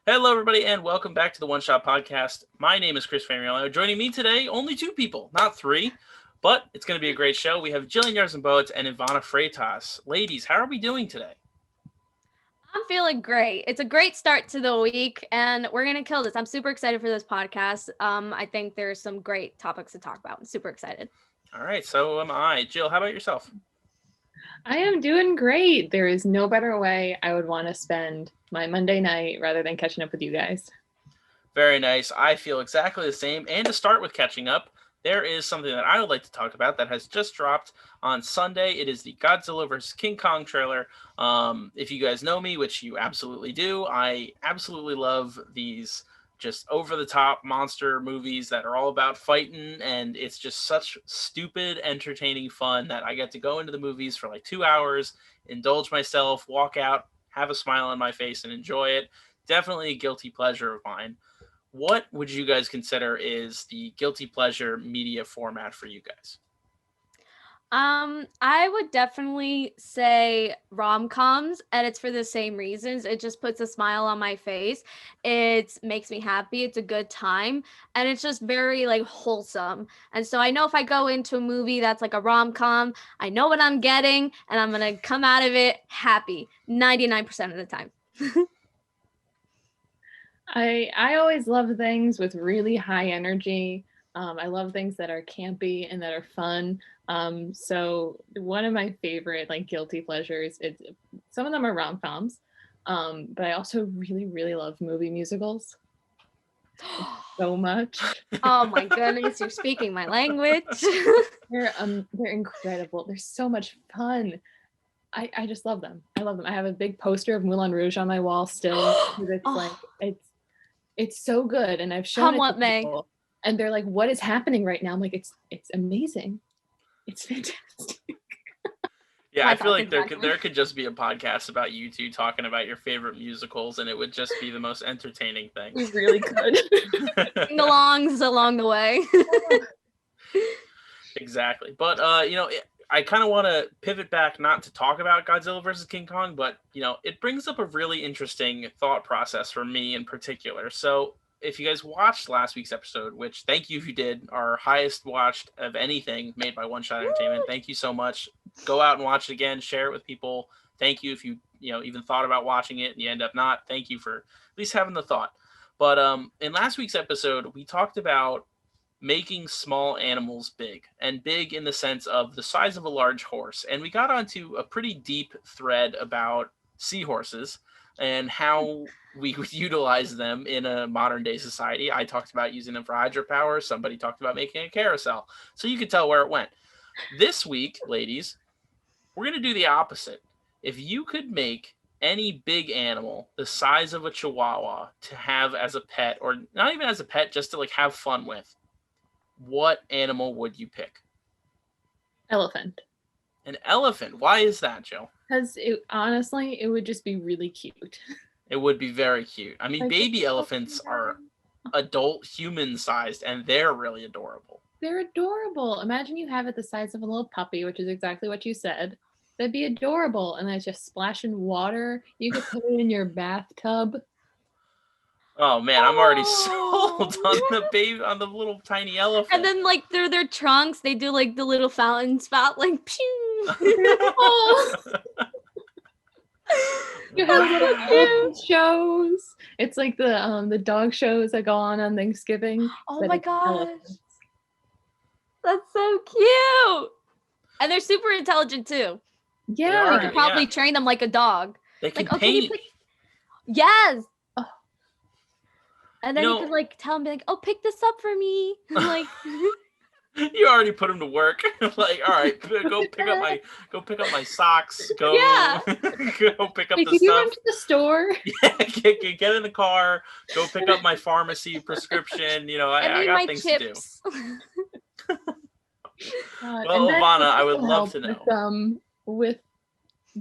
Hello, everybody, and welcome back to the One Shot Podcast. My name is Chris Famigliano. Joining me today, only two people, not three, but it's going to be a great show. We have Jill and Ivana and Ivana Freitas. Ladies, how are we doing today? I'm feeling great. It's a great start to the week, and we're going to kill this. I'm super excited for this podcast. I think there's some great topics to talk about. I'm super excited. All right, so am I. Jill, how about yourself? I am doing great. There is no better way I would want to spend my Monday night rather than catching up with you guys. Very nice. I feel exactly the same. And to start with catching up, there is something that I would like to talk about that has just dropped on Sunday. It is the Godzilla vs. King Kong trailer. If you guys know me, which you absolutely do, I absolutely love these just over-the-top monster movies that are all about fighting, and it's just such stupid, entertaining fun that I get to go into the movies for like 2 hours, indulge myself, walk out, have a smile on my face, and enjoy it. Definitely a guilty pleasure of mine. What would you guys consider is the guilty pleasure media format for you guys? I would definitely say rom-coms, and it's for the same reasons. It just puts a smile on my face. It makes me happy. It's a good time, and it's just very like wholesome. And so I know if I go into a movie that's like a rom-com, I know what I'm getting, and I'm gonna come out of it happy 99% of the time. I always love things with really high energy. I love things that are campy and that are fun. So one of my favorite like guilty pleasures, some of them are rom-coms, but I also really, really love movie musicals so much. Oh my goodness, you're speaking my language. They're incredible. They're so much fun. I just love them. I love them. I have a big poster of Moulin Rouge on my wall still. It's so good, and I've shown it to people, and they're like, "What is happening right now?" I'm like, "It's amazing. It's fantastic." Yeah, I feel like there could just be a podcast about you two talking about your favorite musicals, and it would just be the most entertaining thing. We really could. Sing-alongs along the way. Exactly, but I kind of want to pivot back, not to talk about Godzilla versus King Kong, but it brings up a really interesting thought process for me in particular. So if you guys watched last week's episode, which thank you if you did, our highest watched of anything made by One Shot Entertainment, thank you so much. Go out and watch it again, share it with people. Thank you if you even thought about watching it and you end up not. Thank you for at least having the thought. But in last week's episode, we talked about making small animals big, and big in the sense of the size of a large horse. And we got onto a pretty deep thread about seahorses and how we would utilize them in a modern day society. I talked about using them for hydropower. Somebody talked about making a carousel. So you could tell where it went. This week, ladies, we're going to do the opposite. If you could make any big animal the size of a chihuahua to have as a pet, or not even as a pet, just to like have fun with, what animal would you pick? Elephant. An elephant. Why is that, Jill? Because honestly, it would just be really cute. It would be very cute. I mean, like baby elephants are adult human-sized, and they're really adorable. They're adorable. Imagine you have it the size of a little puppy, which is exactly what you said. That'd be adorable. And then just splashing water. You could put it in your bathtub. Oh man, I'm already sold on the little tiny elephant. And then like through their trunks, they do like the little fountain spout, like pew. You have little shows. It's like the dog shows that go on Thanksgiving. Oh my gosh, that's so cute. And they're super intelligent too. Yeah, you could probably train them like a dog. They can paint. Yes. And then you could like tell them, like, "Oh, pick this up for me." Like, you already put them to work. Like, all right, go pick up my socks. Go pick up the you stuff. Run to the store. Yeah, get in the car. Go pick up my pharmacy prescription. I got things chips. To do. Well, Ivana, I would love to know. With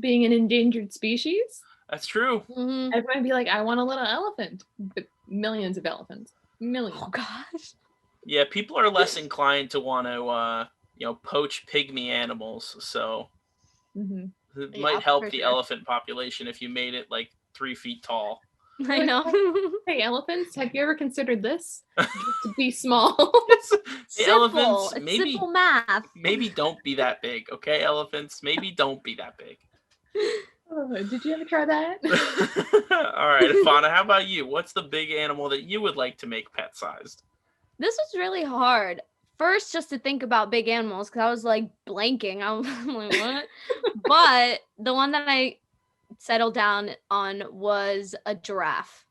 being an endangered species. That's true. Mm-hmm. Everyone would be like, I want a little elephant. Millions of elephants. Millions. Oh, gosh. Yeah, people are less inclined to want to, poach pygmy animals. So It Yeah, might help for the sure. elephant population if you made it like 3 feet tall. I know. Hey, elephants, have you ever considered this? Just to be small. Hey, Simple. elephants, It's maybe simple math. maybe don't be that big, okay, elephants? Maybe don't be that big. Oh, did you ever try that? All right, Ivana, how about you? What's the big animal that you would like to make pet-sized? This was really hard. First, just to think about big animals, because I was like blanking. I'm like, what? But the one that I settled down on was a giraffe.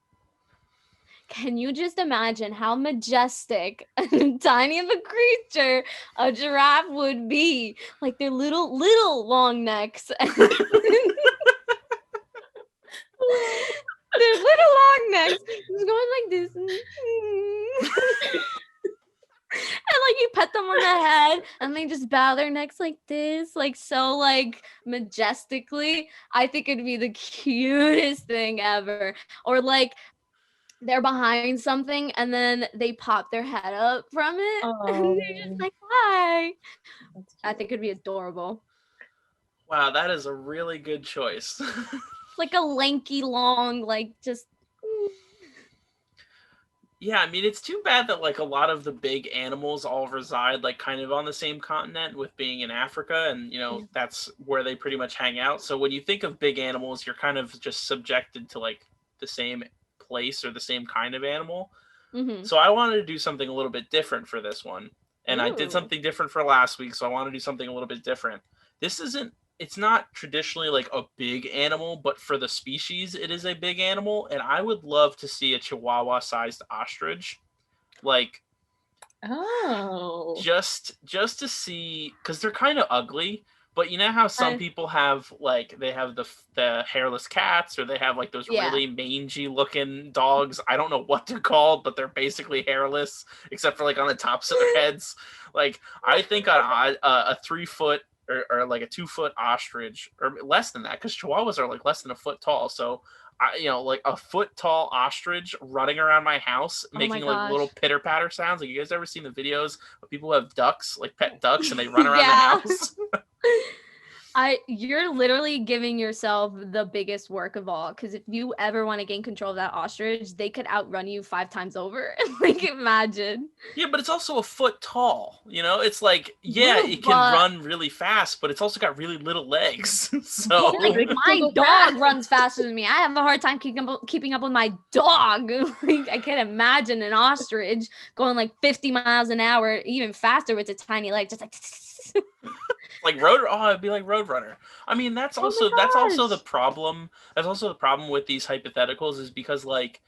Can you just imagine how majestic and tiny of a creature a giraffe would be? Like their little long necks. Their little long necks just going like this. And like you pet them on the head and they just bow their necks like this, like so like majestically. I think it'd be the cutest thing ever. Or like they're behind something and then they pop their head up from it and they're just Oh, like, hi. that's I cute. think it'd be adorable. Wow, that is a really good choice. Like a lanky, long, like just Yeah, I mean, it's too bad that like a lot of the big animals all reside like kind of on the same continent, with being in Africa, and Yeah. that's where they pretty much hang out. So when you think of big animals, you're kind of just subjected to like the same place or the same kind of animal. mm-hmm. So I wanted to do something a little bit different for this one. And I did Ooh. something different for last week, so I want to do something a little bit different. This isn't It's not traditionally like a big animal, but for the species it is a big animal, and I would love to see a chihuahua-sized ostrich. Like Oh. just to see, cuz they're kind of ugly, but you know how some I- people have like they have the hairless cats, or they have like those Yeah. really mangy looking dogs. I don't know what they're called, but they're basically hairless except for like on the tops of their heads. Like I think a 3 foot or like a 2 foot ostrich, or less than that, because chihuahuas are like less than a foot tall. So like a foot tall ostrich running around my house, Oh my making like little gosh. pitter patter sounds. Like, you guys ever seen the videos of people who have ducks, like pet ducks, and they run around the Yeah. house? You're literally giving yourself the biggest work of all, because if you ever want to gain control of that ostrich, they could outrun you 5 times over. Like imagine. Yeah, but it's also a foot tall. It's like, yeah, True, it can but- run really fast, but it's also got really little legs. So Yeah, they can My still go dog fast. runs faster than me. I have a hard time keeping up with my dog. Like, I can't imagine an ostrich going like 50 miles an hour, even faster with a tiny leg, just like. like it'd be like Roadrunner. I mean, that's Oh my also the gosh. problem. That's also the problem with these hypotheticals, is because like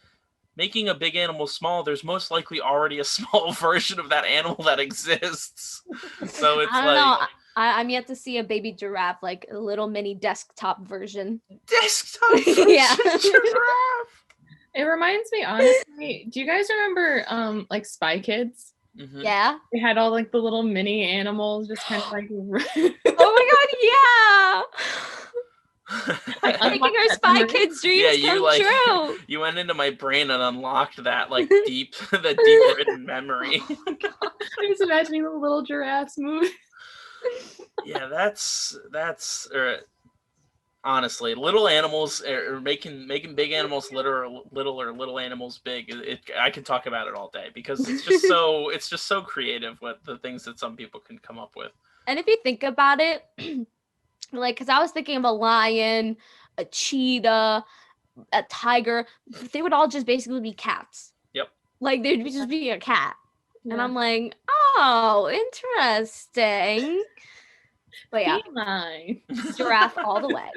making a big animal small, there's most likely already a small version of that animal that exists. So it's I don't like know. I'm yet to see a baby giraffe, like a little mini desktop version. desktop version Yeah. giraffe. It reminds me, honestly, do you guys remember like Spy Kids? Mhm. Yeah. They had all like the little mini animals just kind of like Oh my god, yeah. I Making unlocked our that Spy memory. Kids dreams Yeah, you come like true. you went into my brain and unlocked that like deep hidden memory. I'm just imagining the little giraffes move. Yeah, that's honestly, little animals or making big animals little or little animals big. I can talk about it all day, because it's just so creative with the things that some people can come up with. And if you think about it, like, because I was thinking of a lion, a cheetah, a tiger, they would all just basically be cats. Yep. Like, they'd just be a cat. And Yeah. I'm like, oh, interesting. But yeah, Feline. giraffe all the way.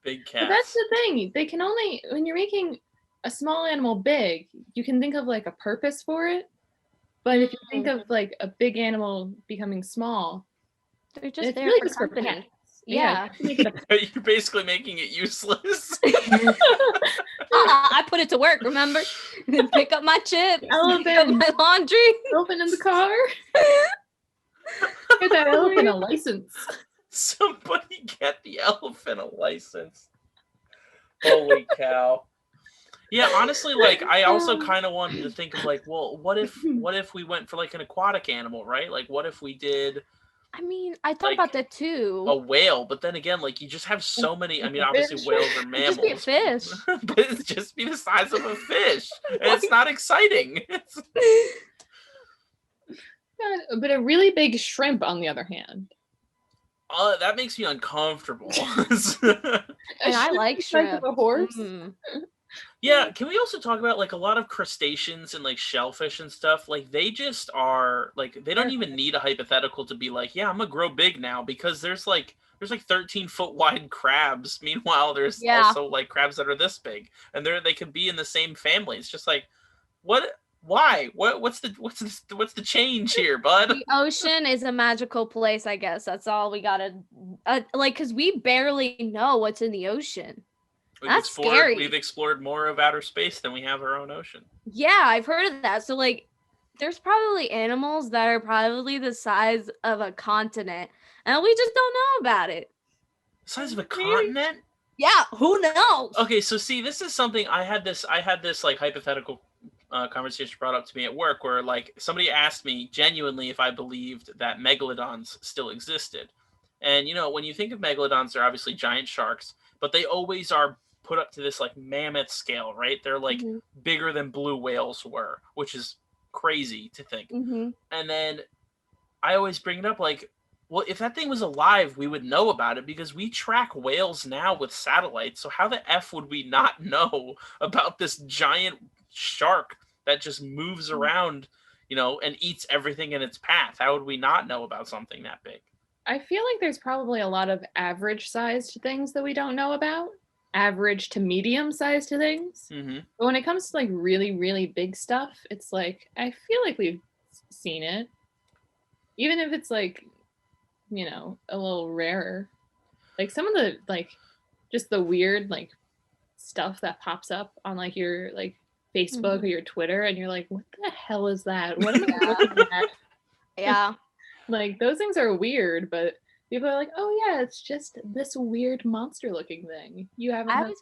Big But cats. that's the thing. They can only, when you're making a small animal big, you can think of like a purpose for it. But if you think of like a big animal becoming small, They're just it's there really for just for company. pets. Yeah. you have to make it a- You're basically making it useless. I put it to work, remember? Then pick up my chips, pick up Elephant. my laundry. Elephant in the car. Get that elephant a license. Somebody get the elephant a license. Holy cow. Yeah, honestly, like I also kind of wanted to think of like, well, what if we went for like an aquatic animal, right? Like what if we did I mean, I thought Like about that a too. whale, but then again, like you just have so many. I Like mean, a obviously fish. whales are It'd just be a mammals, fish. but it's just be the size of a fish, and it's not exciting. Yeah, but a really big shrimp, on the other hand. That makes me uncomfortable. A And I shrimp like the size of shrimp. a horse? Mm. Yeah, can we also talk about like a lot of crustaceans and like shellfish and stuff? Like they just are like they don't even need a hypothetical to be like, yeah, I'm gonna grow big now because there's like 13-foot wide crabs. Meanwhile, there's Yeah. also like crabs that are this big, and they can be in the same family. It's just like, what? Why? What's the change here, bud? The ocean is a magical place, I guess. That's all we gotta like, because we barely know what's in the ocean. That's We've scary. explored more of outer space than we have our own ocean. Yeah, I've heard of that. So like there's probably animals that are probably the size of a continent, and we just don't know about it. The size of a Maybe. continent? Yeah, who knows? Okay, so see, this is something I had this like hypothetical conversation brought up to me at work where like somebody asked me genuinely if I believed that megalodons still existed. And when you think of megalodons, they're obviously giant sharks, but they always are put up to this like mammoth scale, right? They're like Mhm. bigger than blue whales were, which is crazy to think. Mhm. And then I always bring it up like, well, if that thing was alive, we would know about it because we track whales now with satellites. So how the F would we not know about this giant shark that just moves around, and eats everything in its path? How would we not know about something that big? I feel like there's probably a lot of average sized things that we don't know about. Average to medium sized things. Mm-hmm. But when it comes to like really, really big stuff, it's like I feel like we've seen it. Even if it's like, a little rarer. Like some of the like just the weird like stuff that pops up on like your like Facebook or your Twitter, and you're like, what the hell is that? What am I looking at? Yeah. Like those things are weird, but people are like, oh yeah, it's just this weird monster looking thing. You haven't I heard. always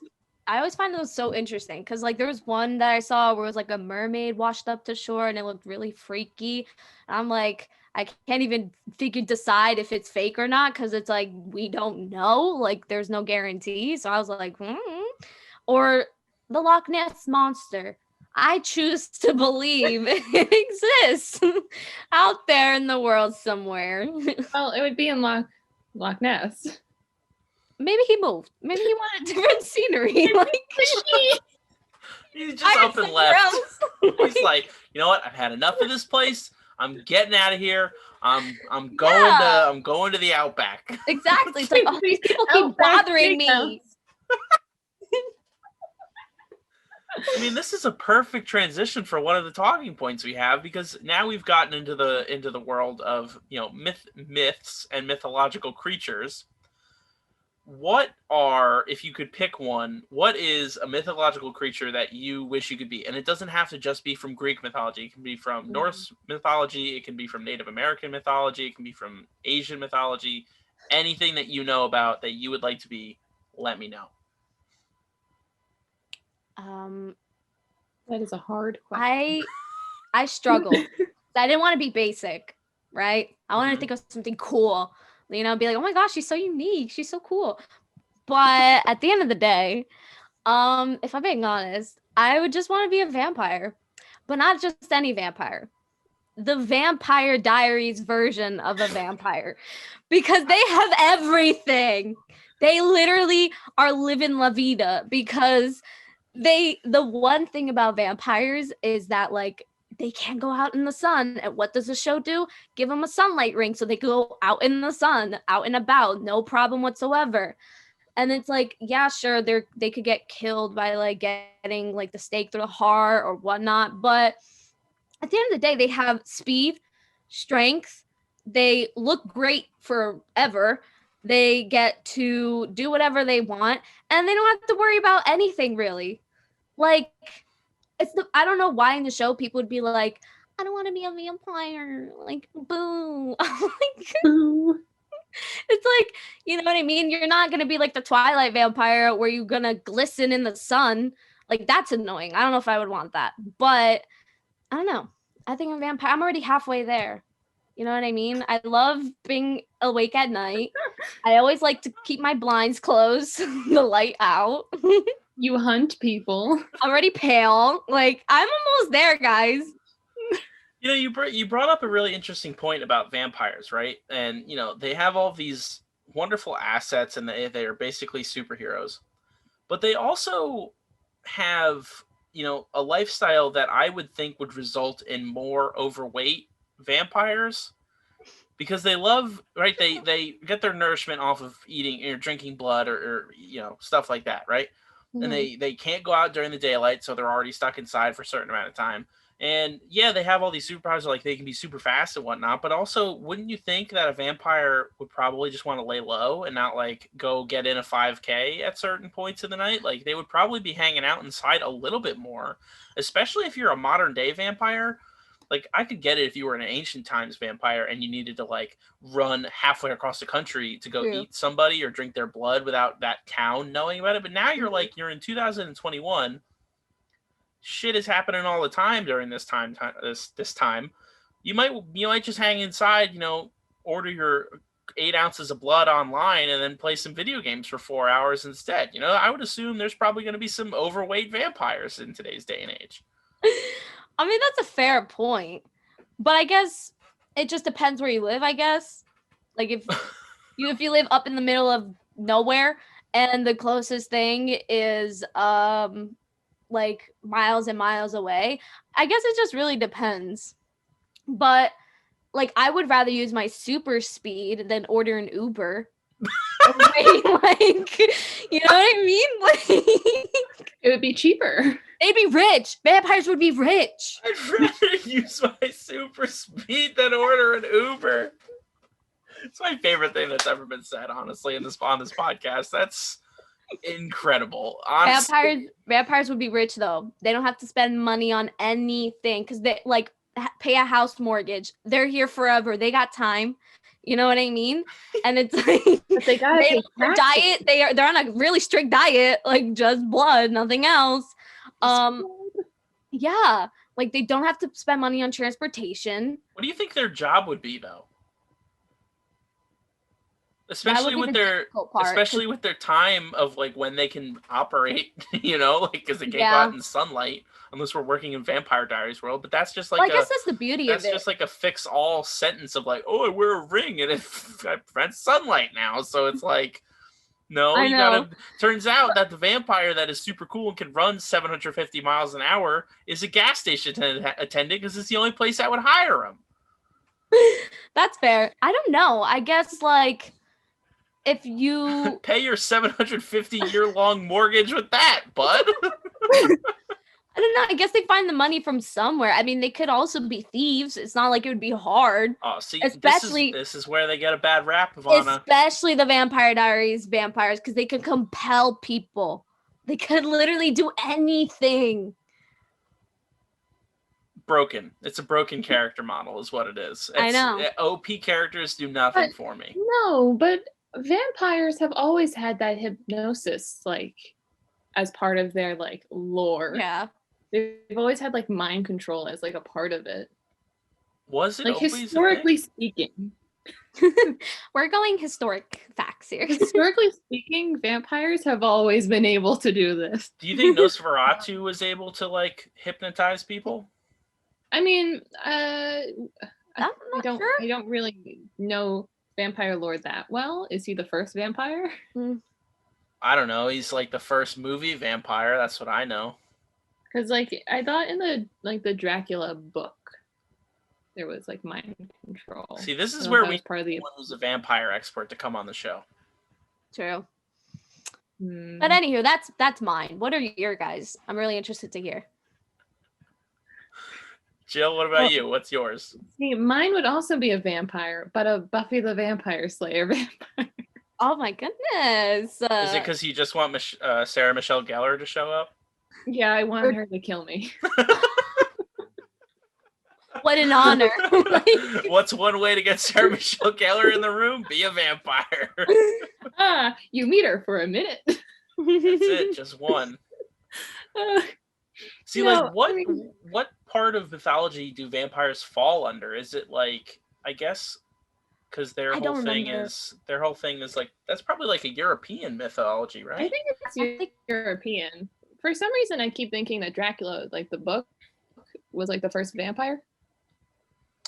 I always find those so interesting because like there was one that I saw where it was like a mermaid washed up to shore and it looked really freaky. I'm like, I can't even decide if it's fake or not because it's like we don't know. Like there's no guarantee. So I was like, Or the Loch Ness monster. I choose to believe it exists out there in the world somewhere. Well, it would be in Loch Ness. Maybe he moved. Maybe he wanted different scenery. Like He's just I up and somewhere left. else. He's like, you know what? I've had enough of this place. I'm getting out of here. I'm going Yeah. I'm going to the outback. Exactly. It's like, oh, these people keep Outback bothering me. Steakhouse. I mean, this is a perfect transition for one of the talking points we have because now we've gotten into the world of myths and mythological creatures. What are, if you could pick one, what is a mythological creature that you wish you could be? And it doesn't have to just be from Greek mythology. It can be from Norse mythology. It can be from Native American mythology. It can be from Asian mythology. Anything that you know about that you would like to be, let me know. That is a hard question. I struggled. I didn't want to be basic, right? I wanted to Mhm. think of something cool. Be like, oh my gosh, she's so unique. She's so cool. But at the end of the day, if I'm being honest, I would just want to be a vampire. But not just any vampire. The Vampire Diaries version of a vampire. Because they have everything. They literally are living La Vida because the one thing about vampires is that like they can't go out in the sun. And what does the show do? Give them a sunlight ring so they go out in the sun, out and about, no problem whatsoever. And it's like, yeah, sure, they could get killed by like getting like the stake through the heart or whatnot, but at the end of the day, they have speed, strength. They look great forever. They get to do whatever they want, and they don't have to worry about anything really. Like I don't know why in the show people would be like, I don't want to be a vampire. Like, boo. Like, Boo. it's like, you know what I mean? You're not gonna be like the Twilight vampire where you're gonna glisten in the sun. Like, that's annoying. I don't know if I would want that. But I don't know. I think I'm already halfway there. You know what I mean? I love being awake at night. I always like to keep my blinds closed, the light out. You hunt people. Already pale. Like, I'm almost there, guys. You know, you brought up a really interesting point about vampires, right? And they have all these wonderful assets, and they are basically superheroes. But they also have, a lifestyle that I would think would result in more overweight vampires, because they love, right? They get their nourishment off of eating or drinking blood, or stuff like that, right? And they can't go out during the daylight, so they're already stuck inside for a certain amount of time. And yeah, they have all these superpowers, like they can be super fast and whatnot, but also, wouldn't you think that a vampire would probably just want to lay low and not like go get in a 5K at certain points in the night? Like, they would probably be hanging out inside a little bit more, especially if you're a modern day vampire. Like, I could get it if you were an ancient times vampire and you needed to like run halfway across the country to go eat somebody or drink their blood without that town knowing about it. But now you're in 2021. Shit is happening all the time during this time. This time, you might just hang inside. Order your 8 ounces of blood online and then play some video games for 4 hours instead. I would assume there's probably going to be some overweight vampires in today's day and age. I mean, that's a fair point, but I guess it just depends where you live. I guess, like if you live up in the middle of nowhere and the closest thing is like miles and miles away, I guess it just really depends. But like, I would rather use my super speed than order an Uber. Like, you know what I mean? Like, it would be cheaper. They'd be rich. Vampires would be rich. I'd rather use my super speed than order an Uber. It's my favorite thing that's ever been said, honestly, on this podcast. That's incredible. Honestly. Vampires would be rich though. They don't have to spend money on anything because they like pay a house mortgage. They're here forever. They got time. You know what I mean? And it's like, but they got their diet. They're on a really strict diet, like just blood, nothing else. Yeah, like they don't have to spend money on transportation. What do you think their job would be though? Especially with their time of like when they can operate, like because they can't go out in sunlight unless we're working in Vampire Diaries world. But that's just like I guess that's the beauty of it. That's just like a fix all sentence of like, oh, I wear a ring and it prevents sunlight now. So it's like, no, turns out that the vampire that is super cool and can run 750 miles an hour is a gas station attendant because it's the only place that would hire him. That's fair. I don't know. I guess like, if you pay your 750-year-long mortgage with that, bud. I don't know. I guess they find the money from somewhere. I mean, they could also be thieves. It's not like it would be hard. Oh, see, especially this is where they get a bad rap, Ivana. Especially the Vampire Diaries vampires, because they could compel people. They could literally do anything. Broken. It's a broken character model, is what it is. I know. OP characters do nothing for me. No, but vampires have always had that hypnosis, like, as part of their like lore. Yeah, they've always had like mind control as like a part of it. Was it like always historically speaking? We're going historic facts here. Historically speaking, vampires have always been able to do this. Do you think Nosferatu was able to like hypnotize people? I mean, I don't really know vampire lore that well. Is he the first vampire? I don't know. He's like the first movie vampire. That's what I know. Because like I thought in the Dracula book, there was like mind control. See, this is where we need one who's a vampire expert to come on the show. True. But anywho, that's mine. What are your guys? I'm really interested to hear. Jill, what about you? What's yours? See, mine would also be a vampire, but a Buffy the Vampire Slayer vampire. Oh my goodness. Is it because you just want Sarah Michelle Gellar to show up? Yeah, I want her to kill me. What an honor. What's one way to get Sarah Michelle Gellar in the room? Be a vampire. You meet her for a minute. That's it, just one. See, what part of mythology do vampires fall under? Is it like I guess because their I whole don't thing remember. is like that's probably like a European mythology, I right? think it's I think European. For some reason, I keep thinking that Dracula, like the book, was like the first vampire.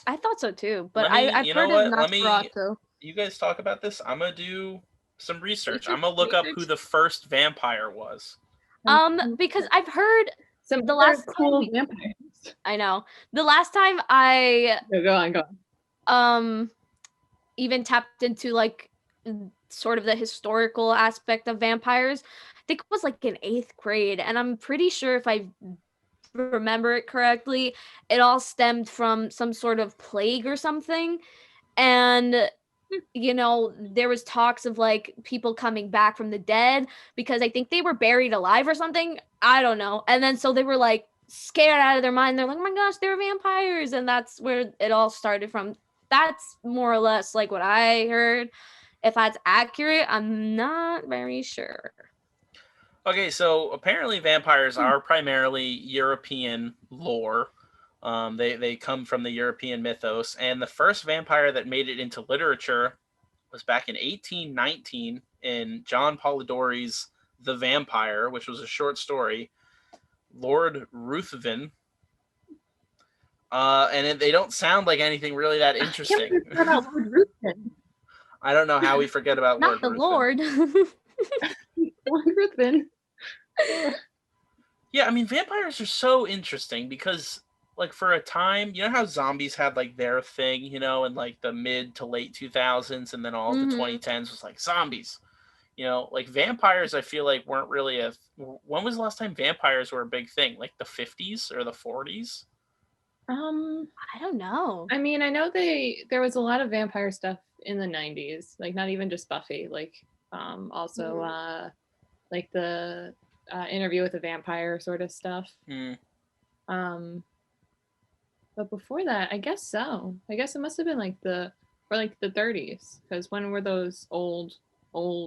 I thought so too, but Let me, I've you know heard of what? Let me. Nosferatu. You guys talk about this. I'm gonna do some research. I'm Research, gonna look up who research. the first vampire was. Because I've heard Some the other last time cool vampires. I know the last time I No, go on, go on. even tapped into like sort of the historical aspect of vampires, I think it was like in 8th grade, and I'm pretty sure if I remember it correctly, it all stemmed from some sort of plague or something. And there was talks of like people coming back from the dead because I think they were buried alive or something. I don't know. And then so they were like scared out of their mind. They're like, oh my gosh, they're vampires. And that's where it all started from. That's more or less like what I heard. If that's accurate, I'm not very sure. Okay, so apparently vampires are primarily European lore. They come from the European mythos, and the first vampire that made it into literature was back in 1819 in John Polidori's The Vampire, which was a short story. Lord Ruthven. They don't sound like anything really that I can't interesting. believe about Lord Ruthven. I don't know how we forget about Not Lord the Ruthven. Lord. Lord Ruthven. Yeah, I mean, vampires are so interesting because, like, for a time, you know how zombies had like their thing, in like the mid to late 2000s, and then all of the Mhm. 2010s was like zombies. Like vampires, I feel like weren't really a. When was the last time vampires were a big thing? Like the 50s or the 40s? I don't know. I mean, I know there was a lot of vampire stuff in the 90s, like not even just Buffy, like also like the interview with a vampire sort of stuff. Hmm. Um but before that, I guess so. I guess it must have been like the 30s, because when were those old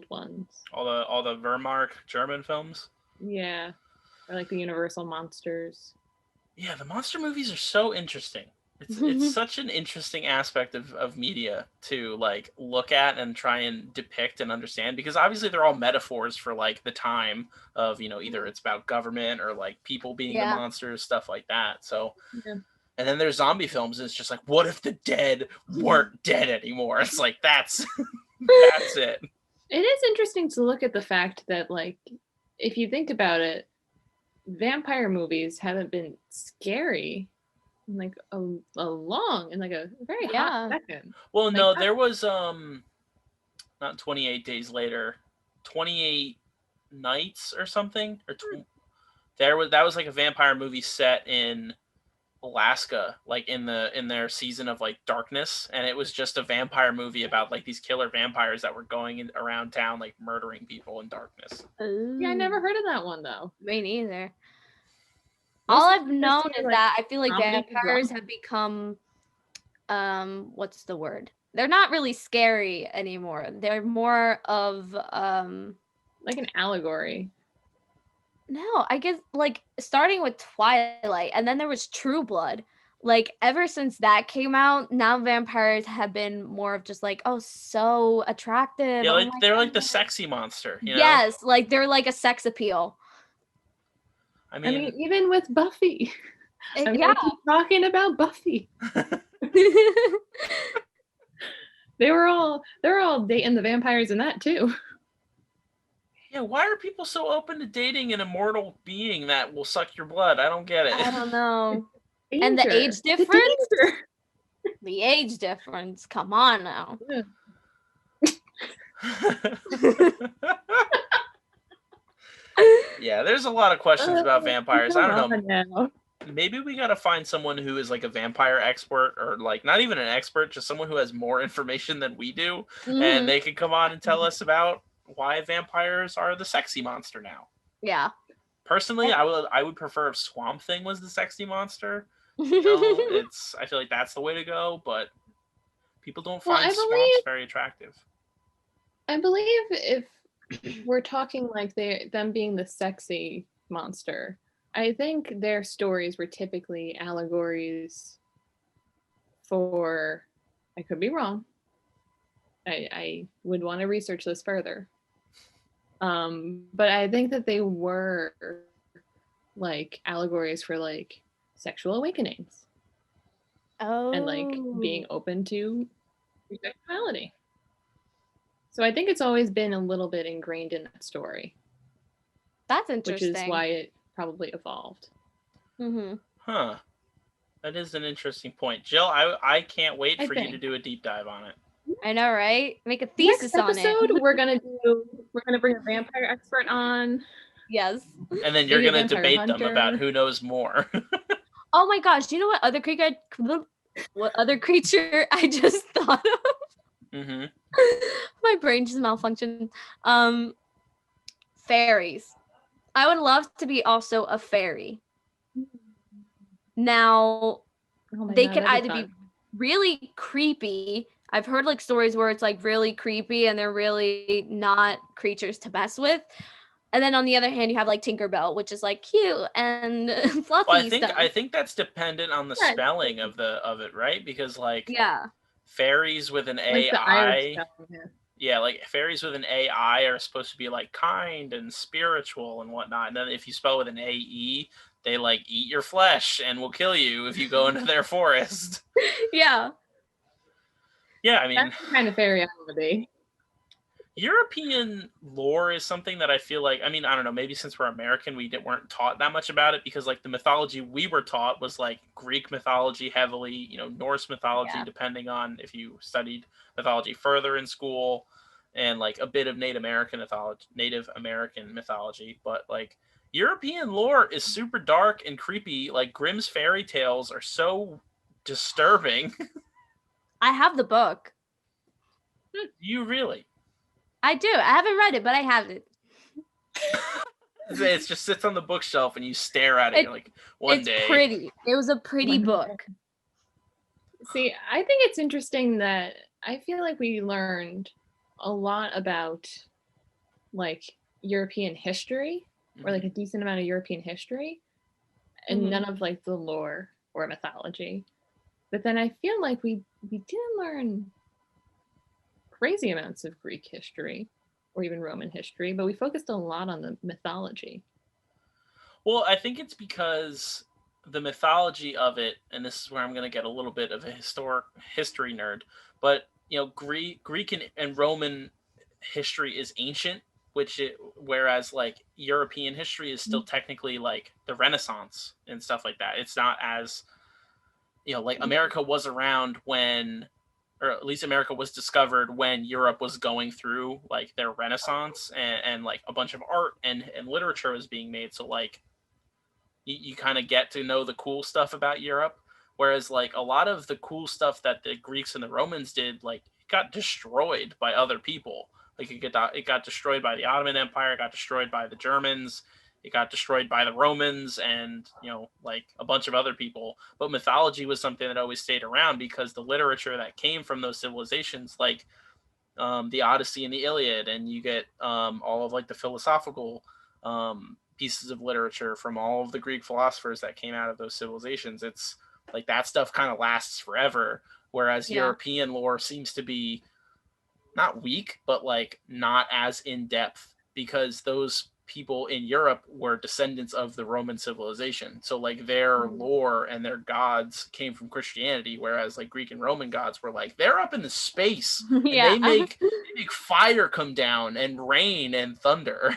ones? All the Wehrmacht German films. Yeah, or like the Universal monsters. Yeah, the monster movies are so interesting. It's such an interesting aspect of media to like look at and try and depict and understand, because obviously they're all metaphors for like the time of, either it's about government or like people being the Yeah. monsters, stuff like that. So, Yeah. and then there's zombie films, and it's just like, what if the dead weren't dead anymore? It's like that's that's it. It is interesting to look at the fact that, like, if you think about it, vampire movies haven't been scary in like in like a very hot Yeah. second. Well, Like, no, there was not 28 Days Later, 28 Nights or something, or that was like a vampire movie set in Alaska, like in their season of like darkness, and it was just a vampire movie about like these killer vampires that were going around town like murdering people in darkness. yeah, I never Ooh. heard of that one though. Me neither. Most All of I've the ones I known see are, is like, that I feel like comedy vampires drama. have become what's the word? They're not really scary anymore. They're more of Like an allegory. no, I guess like starting with Twilight and then there was True Blood. Like ever since that came out, now vampires have been more of just like, oh, so attractive. Yeah, Oh like my they're like the goodness. sexy monster, Yes, like they're like a sex appeal. I I mean, mean, even with Buffy. I'm Yeah. gonna keep talking about Buffy. They're all dating the vampires in that too. yeah, why are people so open to dating an immortal being that will suck your blood? I don't get it. I don't know. Danger. And the age The difference? danger. The age difference. Come on now. Yeah. Yeah, there's a lot of questions about vampires. I Come don't know. on now. Maybe we gotta find someone who is like a vampire expert, or like not even an expert, just someone who has more information than we do, and Mhm. they can come on and tell us about why vampires are the sexy monster now. Yeah. Personally, I would prefer if Swamp Thing was the sexy monster. I feel like that's the way to go, but people don't Well, find swamps very attractive. I believe if we're talking like them being the sexy monster, I think their stories were typically allegories for I could be wrong. I would want to research this further. But I think that they were like allegories for like sexual awakenings and like being Oh, open to sexuality. So I think it's always been a little bit ingrained in that story, that's which is interesting. why it probably evolved. Mm-hmm. Huh. That is an interesting point. Jill, I can't wait I for you to think. do a deep dive on it. I know, right? Make a Next thesis on it. episode, we're gonna bring a vampire expert on, Yes. And then you're maybe a going to vampire debate them about hunter. who knows more. Oh my gosh! Do you know what other creature I just thought of? Mm-hmm. My brain just malfunctioned. Fairies. I would love to be also a fairy. Now, Oh my they god, could that'd either be be fun. really creepy. I've heard like stories where it's like really creepy and they're really not creatures to mess with. And then on the other hand, you have like Tinkerbell, which is like cute and Well, fluffy stuff. I think that's dependent on the Yeah, spelling of it, right? Because like Yeah. fairies with an like the Irish AI, stuff. yeah, like fairies with an AI are supposed to be like kind and spiritual and whatnot. And then if you spell with an AE, they like eat your flesh and will kill you if you go into their forest. Yeah. Yeah, I mean, That's the kind of fairy I want to be. European lore is something that I feel like, I mean, I don't know, maybe since we're American, weren't taught that much about it because like the mythology we were taught was like Greek mythology heavily, Norse mythology, Yeah. depending on if you studied mythology further in school, and like a bit of Native American mythology. But like European lore is super dark and creepy. Like Grimm's fairy tales are so disturbing. I have the book. You really? I do. I haven't read it, but I have it. It just sits on the bookshelf and you stare at it. You're like, one It's day. pretty. It was a pretty One book. See, I think it's interesting that I feel like we learned a lot about like European history, or like a decent amount of European history, and none of like the lore or mythology. But then I feel like we didn't learn crazy amounts of Greek history or even Roman history, but we focused a lot on the mythology. Well, I think it's because the mythology of it, and this is where I'm going to get a little bit of a history nerd, but Greek and Roman history is ancient, whereas like European history is still technically like the Renaissance and stuff like that. It's not as like America was around when, or at least America was discovered when Europe was going through like their Renaissance, and like a bunch of art and literature was being made. So like you kind of get to know the cool stuff about Europe. Whereas like a lot of the cool stuff that the Greeks and the Romans did, like it got destroyed by other people. Like it got destroyed by the Ottoman Empire, it got destroyed by the Germans, it got destroyed by the Romans, and like a bunch of other people. But mythology was something that always stayed around because the literature that came from those civilizations, like the Odyssey and the Iliad, and you get all of like the philosophical pieces of literature from all of the Greek philosophers that came out of those civilizations. It's like that stuff kind of lasts forever, whereas European lore seems to be not weak, but like not as in depth because those people in Europe were descendants of the Roman civilization. So like their lore and their gods came from Christianity, whereas like Greek and Roman gods were like they're up in the space and they make fire come down and rain and thunder.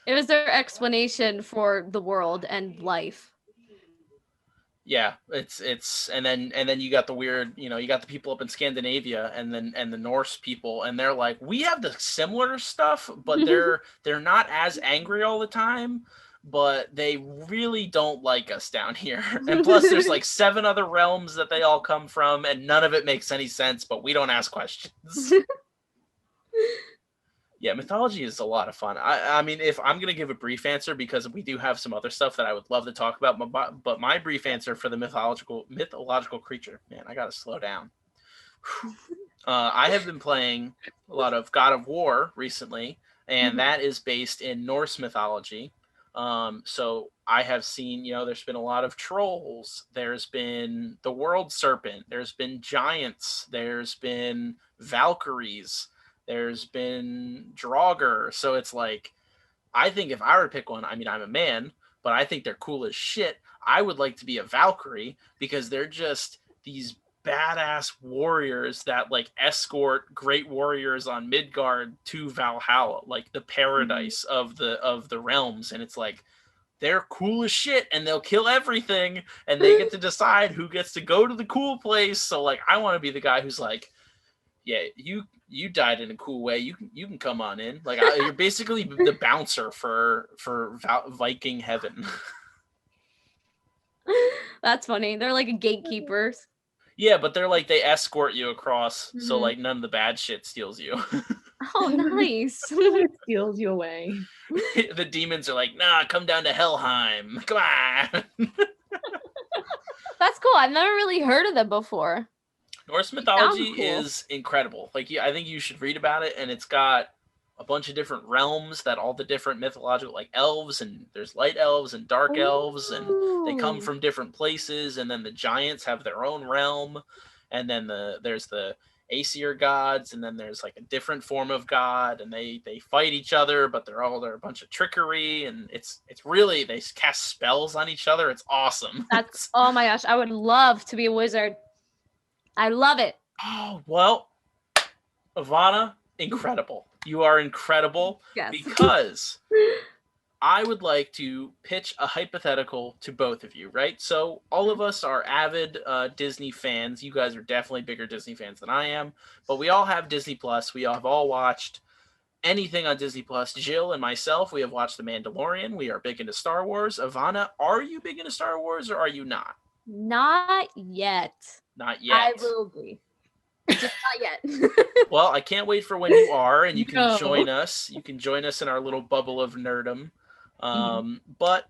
It was their explanation for the world and life. Yeah, it's and then you got the weird, you got the people up in Scandinavia and the Norse people, and they're like, we have the similar stuff, but they're not as angry all the time, but they really don't like us down here. And plus there's like 7 other realms that they all come from, and none of it makes any sense, but we don't ask questions. Yeah, mythology is a lot of fun. I mean, if I'm going to give a brief answer, because we do have some other stuff that I would love to talk about, but my brief answer for the mythological creature, man, I got to slow down. I have been playing a lot of God of War recently, and that is based in Norse mythology. So I have seen, there's been a lot of trolls. There's been the world serpent. There's been giants. There's been Valkyries. There's been Draugr. So it's like, I think if I were to pick one, I mean, I'm a man, but I think they're cool as shit. I would like to be a Valkyrie because they're just these badass warriors that like escort great warriors on Midgard to Valhalla, like the paradise of the realms. And it's like they're cool as shit and they'll kill everything and they get to decide who gets to go to the cool place. So like I want to be the guy who's like, yeah, you died in a cool way. You can come on in. Like you're basically the bouncer for Viking heaven. That's funny. They're like a gatekeeper. Yeah, but they're like they escort you across, so Mhm. like none of the bad shit steals you. Oh, nice. It steals you away. The demons are like, nah, come down to Helheim. Come on. That's cool. I've never really heard of them before. Norse mythology cool. is incredible. Like, yeah, I think you should read about it, and it's got a bunch of different realms that all the different mythological, like elves, and there's light elves and dark elves, and they come Ooh. from different places, and then the giants have their own realm, and then there's the Aesir gods, and then there's like a different form of god, and they fight each other, but they're a bunch of trickery, and it's really, they cast spells on each other. It's awesome. That's oh my gosh, I would love to be a wizard. I love it. Oh, well, Ivana, incredible. You are incredible. Yes. Because I would like to pitch a hypothetical to both of you, right? So all of us are avid Disney fans. You guys are definitely bigger Disney fans than I am, but we all have Disney Plus. We have all watched anything on Disney Plus. Jill and myself, we have watched The Mandalorian. We are big into Star Wars. Ivana, are you big into Star Wars or are you not? Not yet. Not yet. I will be. Just not yet. Well, I can't wait for when you are, and you can No. join us. You can join us in our little bubble of nerdom. But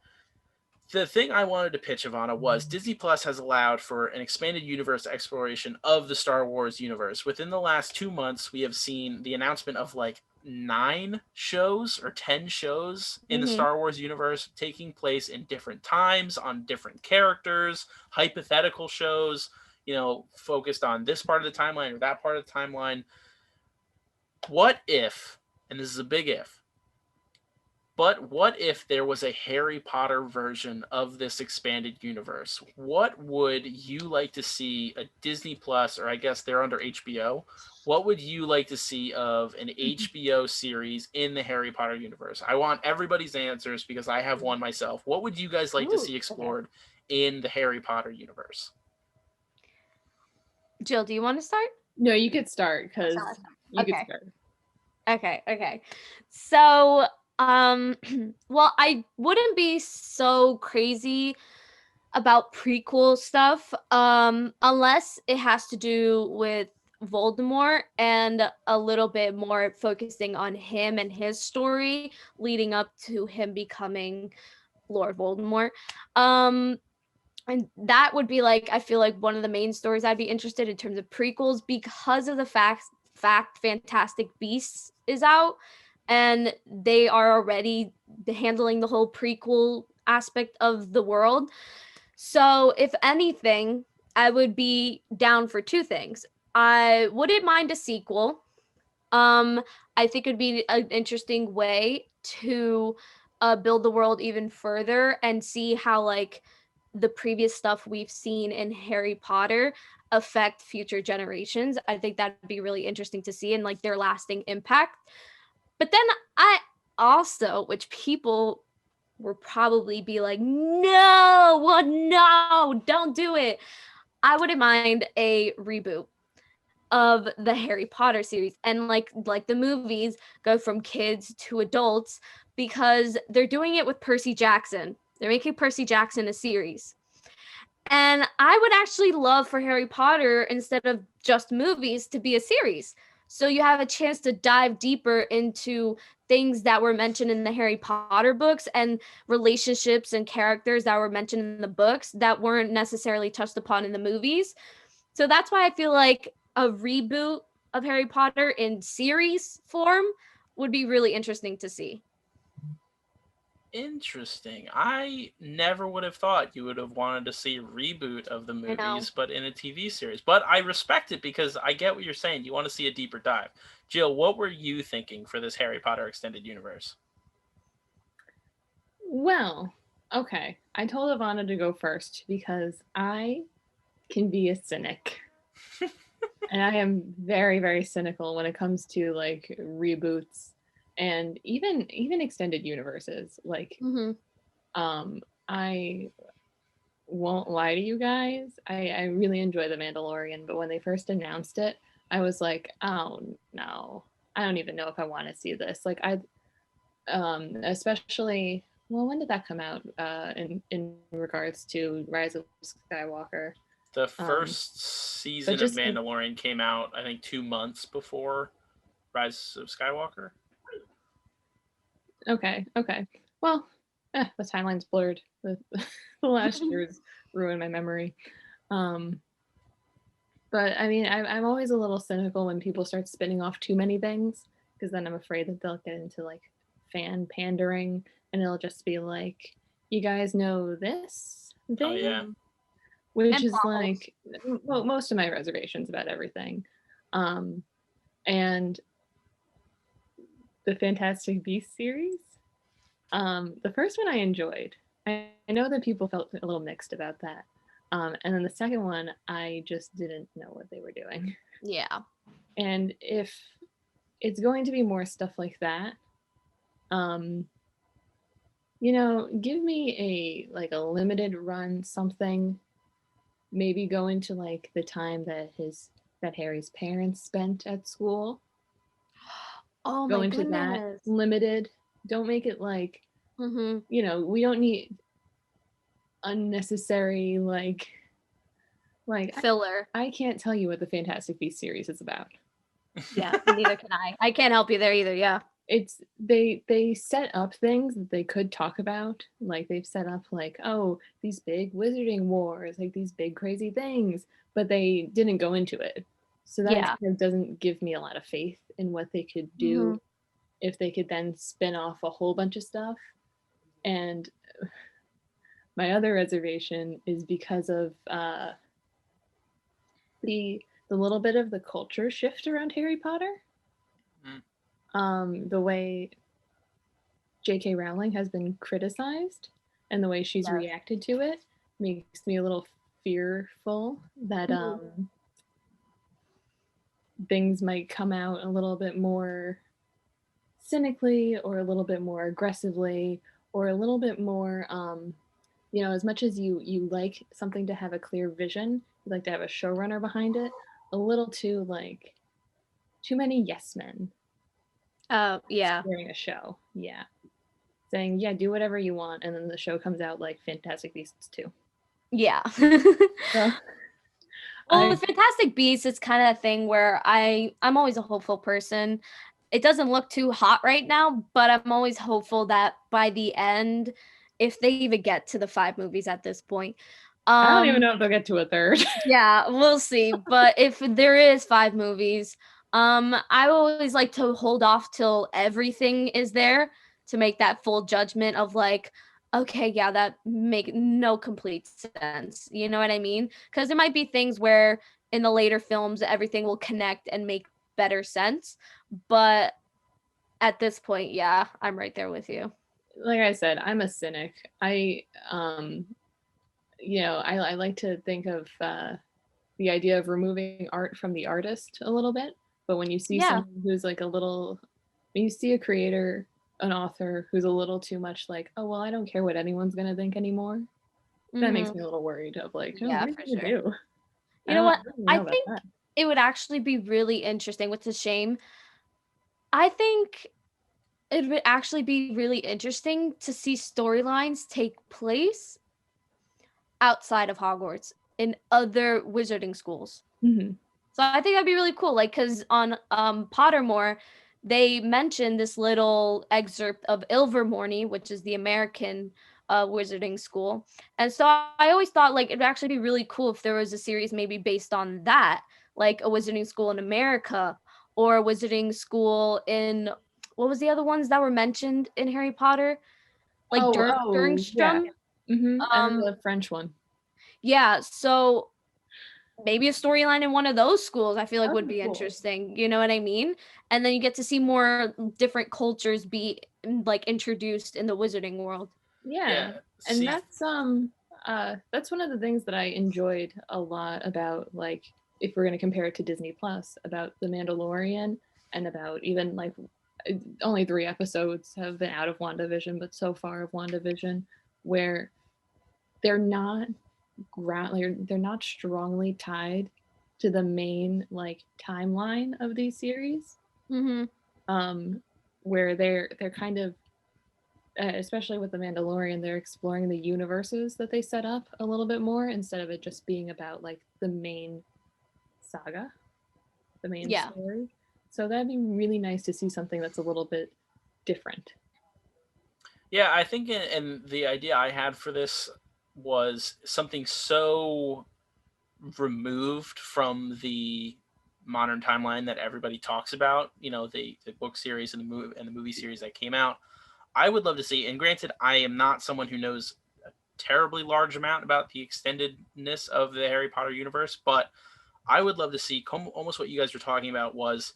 the thing I wanted to pitch, Ivana, was Disney Plus has allowed for an expanded universe exploration of the Star Wars universe. Within the last 2 months, we have seen the announcement of like 9 shows or 10 shows in the Star Wars universe taking place in different times on different characters, hypothetical shows, focused on this part of the timeline or that part of the timeline. What if, and this is a big if, but what if there was a Harry Potter version of this expanded universe? What would you like to see a Disney Plus, or I guess they're under HBO? What would you like to see of an HBO series in the Harry Potter universe? I want everybody's answers because I have one myself. What would you guys like to see explored in the Harry Potter universe? Jill, do you want to start? No, you could start because you could Okay. start. Okay. So, well, I wouldn't be so crazy about prequel stuff, unless it has to do with Voldemort and a little bit more focusing on him and his story leading up to him becoming Lord Voldemort. And that would be like, I feel like one of the main stories I'd be interested in terms of prequels because of the fact Fantastic Beasts is out and they are already handling the whole prequel aspect of the world. So if anything, I would be down for 2 things. I wouldn't mind a sequel. I think it'd be an interesting way to build the world even further and see how like the previous stuff we've seen in Harry Potter affect future generations. I think that'd be really interesting to see and like their lasting impact. But then I also, which people will probably be like, no, don't do it. I wouldn't mind a reboot of the Harry Potter series and like the movies go from kids to adults because they're doing it with Percy Jackson. They're making Percy Jackson a series. And I would actually love for Harry Potter, instead of just movies, to be a series. So you have a chance to dive deeper into things that were mentioned in the Harry Potter books and relationships and characters that were mentioned in the books that weren't necessarily touched upon in the movies. So that's why I feel like a reboot of Harry Potter in series form would be really interesting to see. Interesting. I never would have thought you would have wanted to see a reboot of the I know. movies, but in a TV series. But I respect it because I get what you're saying. You want to see a deeper dive. Jill, what were you thinking for this Harry Potter extended universe? Well, okay. I told Ivana to go first because I can be a cynic. And I am very, very cynical when it comes to like reboots and even extended universes. Like, Mm-hmm. I won't lie to you guys. I really enjoy The Mandalorian, but when they first announced it, I was like, oh no, I don't even know if I want to see this. Like I especially well, when did that come out? In regards to Rise of Skywalker. The Um, first but season of just like Mandalorian came out, I think, 2 months before Rise of Skywalker. okay, okay. Well, the timeline's blurred. The last year's ruined my memory. Um, but I mean, I'm always a little cynical when people start spinning off too many things because then I'm afraid that they'll get into like fan pandering and it'll just be like, you guys know this Oh yeah. thing, which And is plot holes. like well, most of my reservations about everything. Um, and the Fantastic Beasts series, the first one I enjoyed. I know that people felt a little mixed about that. And then the second one, I just didn't know what they were doing. Yeah. And if it's going to be more stuff like that, um, give me a limited run something. Maybe go into like the time that Harry's parents spent at school. Oh Go my into that goodness. limited. Don't make it like, Mm-hmm. we don't need unnecessary like Filler. I can't tell you what the Fantastic Beasts series is about. Yeah, neither can I. I can't help you there either. Yeah. It's they set up things that they could talk about. Like they've set up like, oh, these big wizarding wars, like these big crazy things, but they didn't go into it. So that Yeah. kind of doesn't give me a lot of faith in what they could Mm-hmm. do if they could then spin off a whole bunch of stuff. And my other reservation is because of the little bit of the culture shift around Harry Potter. Mm. The way J.K. Rowling has been criticized and the way she's Yes. reacted to it makes me a little fearful that Mhm. things might come out a little bit more cynically or a little bit more aggressively or a little bit more as much as you like something to have a clear vision, you like to have a showrunner behind it, a little too many yes men Yeah. during a show. Yeah. Saying, yeah, do whatever you want, and then the show comes out like Fantastic Beasts 2. Yeah. So Well, I with Fantastic Beasts, it's kind of a thing where I'm always a hopeful person. It doesn't look too hot right now, but I'm always hopeful that by the end, if they even get to the 5 movies at this point, I don't even um, know if they'll get to a third. yeah, we'll see. But if there is 5 movies, I always like to hold off till everything is there to make that full judgment of like, okay, yeah, that make no complete sense. You know what I mean? Because there might be things where in the later films everything will connect and make better sense. But at this point, yeah, I'm right there with you. Like I said, I'm a cynic. I like to think of the idea of removing art from the artist a little bit. But when you see Yeah. someone who's like when you see a creator, an author who's a little too much like, oh, well, I don't care what anyone's going to think anymore, that makes Hmm. me a little worried of like, oh, Yeah, what are for you going to sure. do? You know what? I don't I know about think that. it would actually be really interesting. What's a shame? I think it would actually be really interesting to see storylines take place outside of Hogwarts in other wizarding schools. Mm-hmm. So I think that'd be really cool. Like, cause on Pottermore, they mentioned this little excerpt of Ilvermorny, which is the American wizarding school. And so I always thought like it'd actually be really cool if there was a series maybe based on that, like a wizarding school in America or a wizarding school in what was the other ones that were mentioned in Harry Potter? like Yeah. Durmstrang. And the French one. Yeah, so maybe a storyline in one of those schools I feel like That would would be be cool. interesting. You know what I mean? And then you get to see more different cultures be like introduced in the wizarding world. Yeah. Yeah, And see, that's one of the things that I enjoyed a lot about, like, if we're going to compare it to Disney Plus, about The Mandalorian, and about even like only 3 episodes have been out of WandaVision, but so far of WandaVision, where they're not they're not strongly tied to the main like timeline of these series. Mm-hmm. Where they're kind of especially with the Mandalorian, they're exploring the universes that they set up a little bit more instead of it just being about like the main saga, the main Yeah. story. So that'd be really nice to see something that's a little bit different. yeah, I think, and the idea I had for this was something so removed from the modern timeline that everybody talks about. You know, the book series and the movie series that came out. I would love to see. And granted, I am not someone who knows a terribly large amount about the extendedness of the Harry Potter universe, but I would love to see almost what you guys were talking about was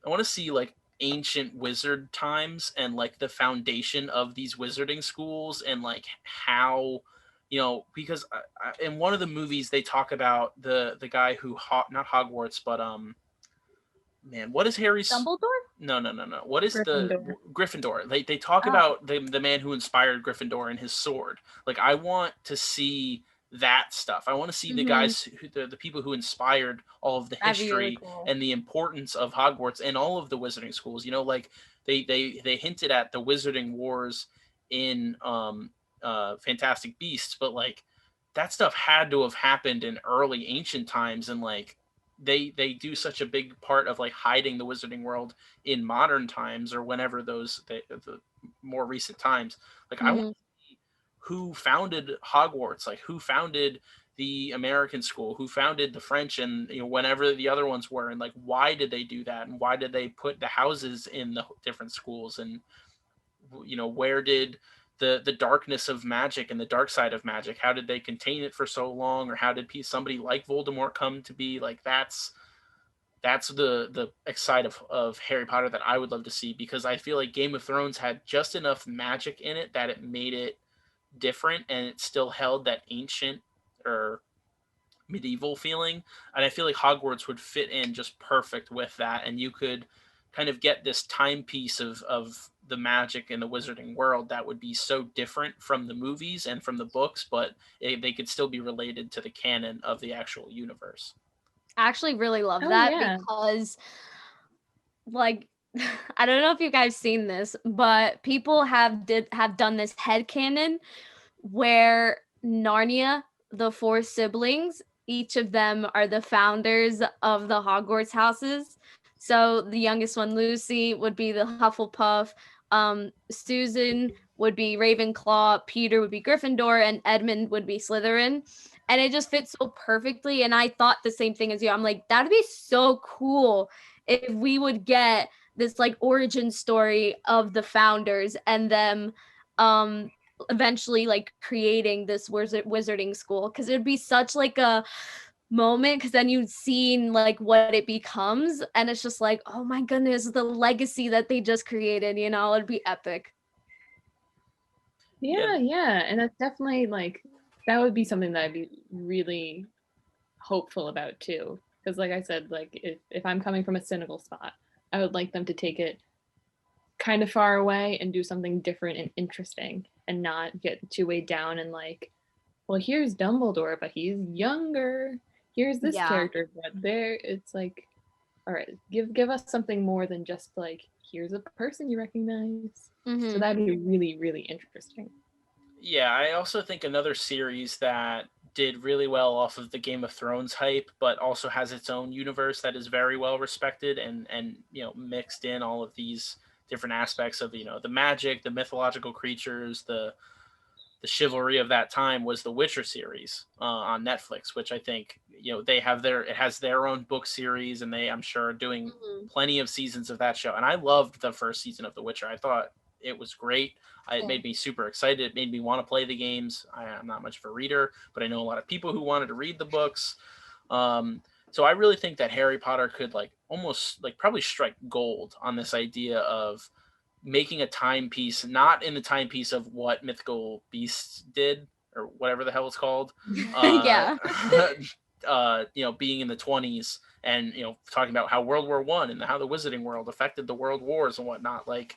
I want to see like ancient wizard times and like the foundation of these wizarding schools and like how because in one of the movies they talk about the guy who not Hogwarts but man, what is Harry's Dumbledore? no. What is the Gryffindor. Gryffindor? They talk Oh. about the man who inspired Gryffindor and his sword. Like I want to see that stuff. I want to see the guys the people who inspired all of the That'd be really history cool. and the importance of Hogwarts and all of the wizarding schools. You know, like they hinted at the wizarding wars in Fantastic Beasts, but like that stuff had to have happened in early ancient times and like they do such a big part of like hiding the wizarding world in modern times or whenever the more recent times. Like I want Mm-hmm. to see who founded Hogwarts, like who founded the American school, who founded the French, and whenever the other ones were, and like why did they do that, and why did they put the houses in the different schools, and where did the darkness of magic and the dark side of magic, how did they contain it for so long, or how did somebody like Voldemort come to be? Like that's the side of Harry Potter that I would love to see, because I feel like Game of Thrones had just enough magic in it that it made it different and it still held that ancient or medieval feeling. And I feel like Hogwarts would fit in just perfect with that. And you could kind of get this timepiece of the magic in the wizarding world that would be so different from the movies and from the books, but they could still be related to the canon of the actual universe. I actually really love Oh that yeah. because like I don't know if you guys seen this, but people have done this headcanon where Narnia, the four siblings, each of them are the founders of the Hogwarts houses. So the youngest one, Lucy, would be the Hufflepuff. Susan would be Ravenclaw. Peter would be Gryffindor, and Edmund would be Slytherin. And it just fits so perfectly. And I thought the same thing as you. I'm like, that'd be so cool if we would get this like origin story of the founders and them eventually like creating this wizarding school, because it'd be such like a moment, because then you've seen like what it becomes and it's just like, oh my goodness, the legacy that they just created, it'd be epic. Yeah, Yeah, and that's definitely like that would be something that I'd be really hopeful about too. Because like I said, like if I'm coming from a cynical spot, I would like them to take it kind of far away and do something different and interesting and not get too weighed down and like, well, here's Dumbledore, but he's younger. Here's this Yeah. character, but there it's like, all right, give us something more than just like, here's a person you recognize. So that'd be really, really interesting. yeah, I also think another series that did really well off of the Game of Thrones hype, but also has its own universe that is very well respected and mixed in all of these different aspects of the magic, the mythological creatures, the chivalry of that time, was the Witcher series on Netflix, which I think they have it has their own book series, and I'm sure are doing plenty of seasons of that show. And I loved the first season of The Witcher. I thought it was great. It made me super excited. It made me want to play the games. I'm not much of a reader, but I know a lot of people who wanted to read the books. So I really think that Harry Potter could like almost like probably strike gold on this idea of making a timepiece, not in the timepiece of what Mythical Beasts did or whatever the hell it's called. Uh, Yeah. Being in the 20s and talking about how World War I and how the Wizarding World affected the World Wars and whatnot. Like,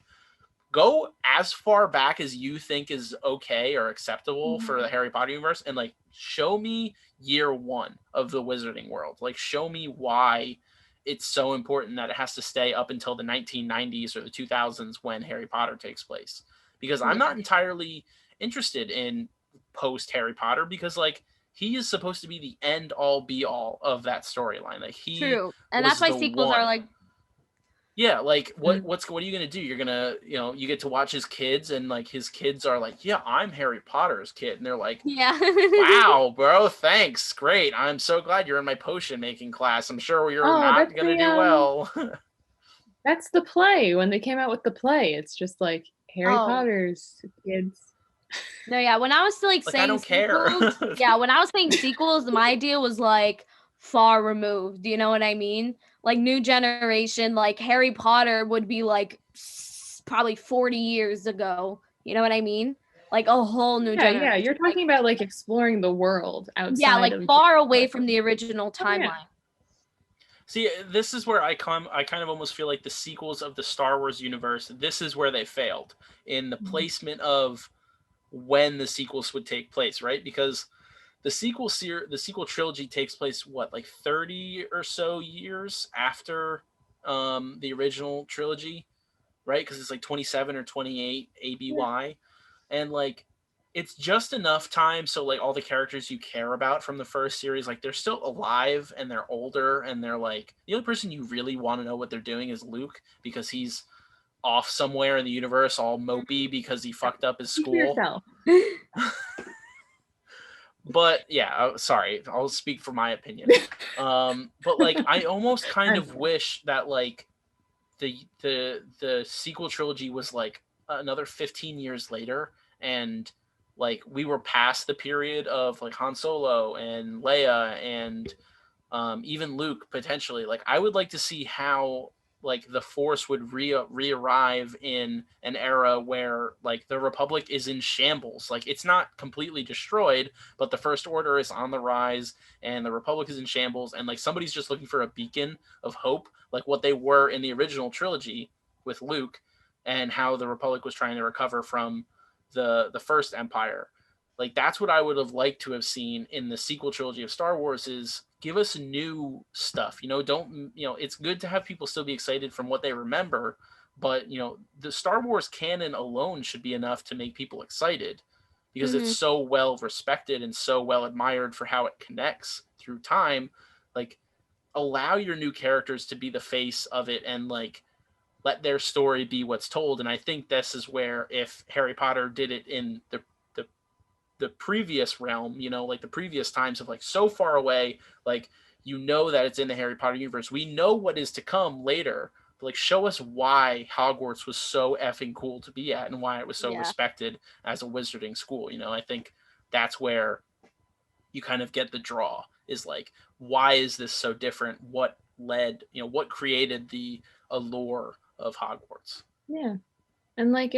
go as far back as you think is okay or acceptable for the Harry Potter universe, and like show me year one of the Wizarding World. Like, show me why it's so important that it has to stay up until the 1990s or the 2000s when Harry Potter takes place. Because I'm not entirely interested in post Harry Potter, because like he is supposed to be the end all be all of that storyline. Like, he True. And was that's why the sequels one. are like, Yeah, like what are you gonna do? You're gonna you get to watch his kids, and like his kids are like, yeah, I'm Harry Potter's kid, and they're like, yeah. wow, bro, thanks, great. I'm so glad you're in my potion making class. I'm sure you're Oh, not gonna do well. that's the play. When they came out with the play, it's just like Harry Oh. Potter's kids. No, yeah. When I was like Like, I saying don't care. sequels, yeah, when I was saying sequels, my idea was like far removed. Do you know what I mean? Like new generation, like Harry Potter would be like probably 40 years ago. You know what I mean? Like a whole new Yeah, generation. you're Like, talking about like exploring the world yeah, outside like of far away from the original Oh, yeah. timeline. See, this is where I kind of almost feel like the sequels of the Star Wars universe, this is where they failed in the placement of when the sequels would take place, right? Because the sequel trilogy takes place what, like 30 or so years after the original trilogy, right? Because it's like 27 or 28 ABY, and like it's just enough time so like all the characters you care about from the first series, like they're still alive and they're older, and they're like the only person you really want to know what they're doing is Luke, because he's off somewhere in the universe all mopey because he fucked up his Speak for school. yourself. But yeah, sorry, I'll speak for my opinion. But like I almost kind of wish that like the sequel trilogy was like another 15 years later, and like we were past the period of like Han Solo and Leia and even Luke potentially. Like, I would like to see how like the Force would re-arrive in an era where like the Republic is in shambles. Like, it's not completely destroyed, but the First Order is on the rise, and the Republic is in shambles, and like somebody's just looking for a beacon of hope, like what they were in the original trilogy with Luke, and how the Republic was trying to recover from the first Empire. Like, that's what I would have liked to have seen in the sequel trilogy of Star Wars, is give us new stuff. Don't, it's good to have people still be excited from what they remember, but the Star Wars canon alone should be enough to make people excited, because it's so well respected and so well admired for how it connects through time. Like, allow your new characters to be the face of it, and like let their story be what's told. And I think this is where, if Harry Potter did it in the previous realm, like the previous times of like so far away, like that it's in the Harry Potter universe. We know what is to come later. But like, show us why Hogwarts was so effing cool to be at, and why it was so respected as a wizarding school. I think that's where you kind of get the draw, is like, why is this so different? What led, what created the allure of Hogwarts? Yeah. And like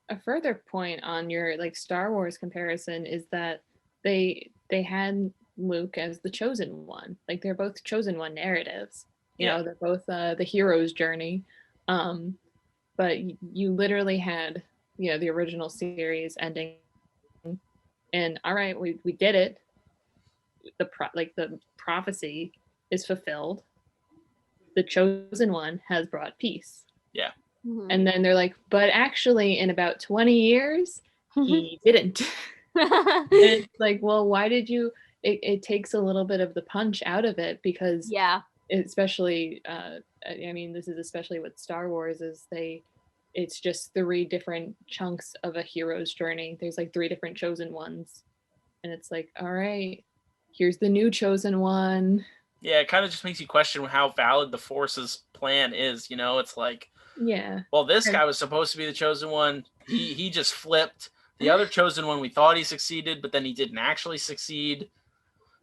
a further point on your like Star Wars comparison is that they had Luke as the chosen one. Like, they're both chosen one narratives. You know, they're both the hero's journey. But you literally had, the original series ending, and all right, we did it. The prophecy is fulfilled. The chosen one has brought peace. Yeah. And then they're like, but actually, in about 20 years, he didn't. And it's like, well, why did you? It takes a little bit of the punch out of it, because especially, I mean, this is especially with Star Wars, it's just 3 different chunks of a hero's journey. There's like 3 different chosen ones, and it's like, all right, here's the new chosen one. Yeah, it kind of just makes you question how valid the Force's plan is. It's like, Yeah. Well, this guy was supposed to be the chosen one. He just flipped. The other chosen one, we thought he succeeded, but then he didn't actually succeed.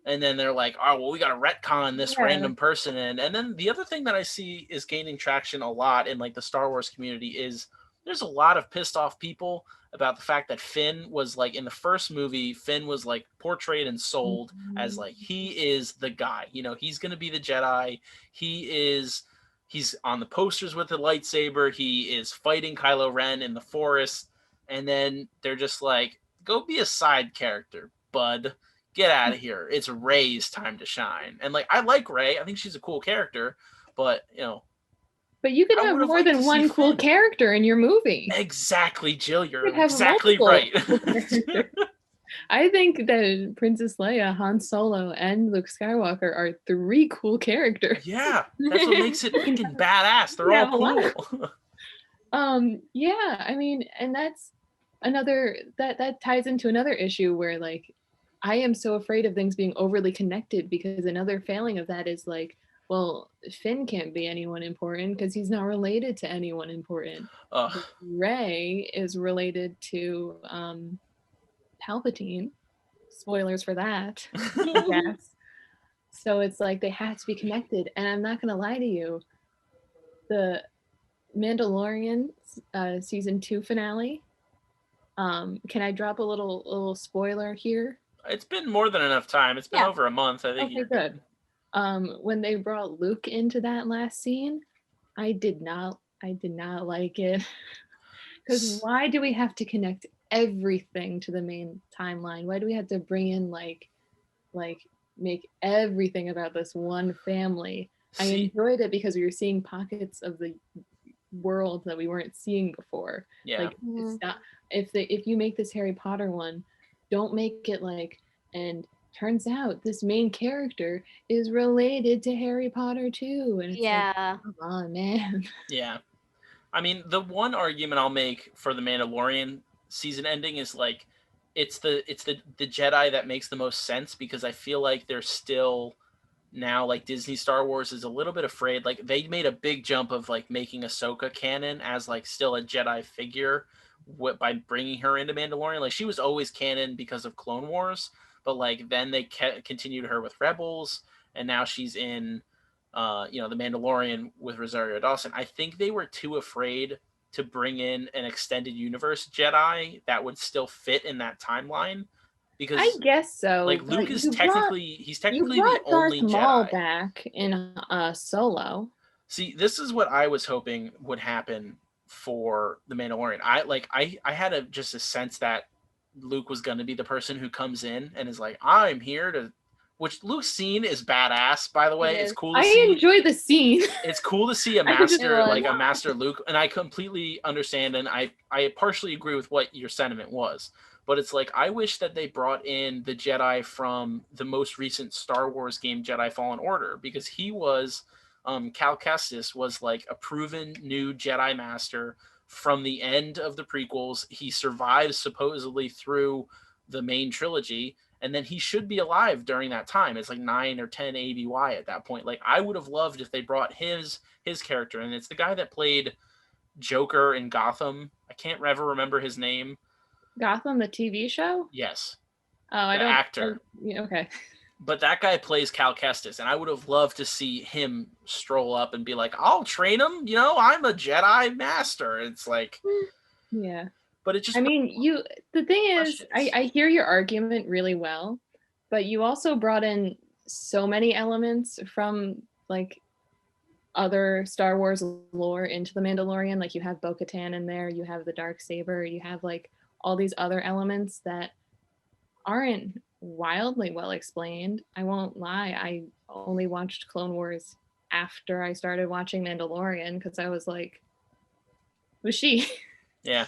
And then they're like, oh, well, we got to retcon this random person in. And then the other thing that I see is gaining traction a lot in like the Star Wars community is there's a lot of pissed off people about the fact that Finn was like in the first movie, Finn was like portrayed and sold as like, he is the guy, you know, he's going to be the Jedi. He's on the posters with the lightsaber. He is fighting Kylo Ren in the forest. And then they're just like, go be a side character, bud. Get out of here. It's Rey's time to shine. And like, I like Rey. I think she's a cool character, but you know. But you could have more than one cool character in your movie. Exactly, Jill. You're exactly right. I think that Princess Leia, Han Solo, and Luke Skywalker are 3 cool characters. Yeah, that's what makes it freaking badass. They're all cool. Yeah, I mean, and that's another that ties into another issue where like I am so afraid of things being overly connected, because another failing of that is like, well, Finn can't be anyone important because he's not related to anyone important. Rey is related to Palpatine. Spoilers for that, I guess. So it's like they have to be connected. And I'm not gonna lie to you, the Mandalorian season 2 finale. Can I drop a little spoiler here? It's been more than enough time. It's been over a month. I think. Okay, good. When they brought Luke into that last scene, I did not like it. Because why do we have to connect everything to the main timeline? Why do we have to bring in like make everything about this one family? I enjoyed it because we were seeing pockets of the world that we weren't seeing before. Yeah. Like it's not, if you make this Harry Potter one, don't make it like, and turns out this main character is related to Harry Potter too. And it's like, come on, man. Yeah. I mean, the one argument I'll make for the Mandalorian season ending is like, it's the Jedi that makes the most sense, because I feel like they're still now, like, Disney Star Wars is a little bit afraid. Like, they made a big jump of like making Ahsoka canon as like still a Jedi figure by bringing her into Mandalorian. Like, she was always canon because of Clone Wars, but like then they continued her with Rebels, and now she's in the Mandalorian with Rosario Dawson. I think they were too afraid to bring in an extended universe Jedi that would still fit in that timeline, because I guess so. Like, Luke is technically the only Darth Maul Jedi back in Solo. See, this is what I was hoping would happen for the Mandalorian. I had just a sense that Luke was going to be the person who comes in and is like, I'm here to. Which Luke's scene is badass, by the way. It's cool to see. I enjoy the scene. It's cool to see a master Luke, and I completely understand, and I partially agree with what your sentiment was. But it's like, I wish that they brought in the Jedi from the most recent Star Wars game, Jedi Fallen Order, because he was, Cal Kestis was like a proven new Jedi master from the end of the prequels. He survives supposedly through the main trilogy, and then he should be alive during that time. It's like 9 or 10 ABY at that point. Like, I would have loved if they brought his character, and it's the guy that played Joker in Gotham. I can't ever remember his name. Gotham, the TV show? Yes. Oh, I don't. Actor. Okay. But that guy plays Cal Kestis, and I would have loved to see him stroll up and be like, I'll train him. You know, I'm a Jedi master. It's like, yeah. But it just. I mean, the thing is, I hear your argument really well, but you also brought in so many elements from like other Star Wars lore into the Mandalorian. Like, you have Bo-Katan in there, you have the Darksaber, you have like all these other elements that aren't wildly well explained. I won't lie, I only watched Clone Wars after I started watching Mandalorian because I was like, who's she? Yeah.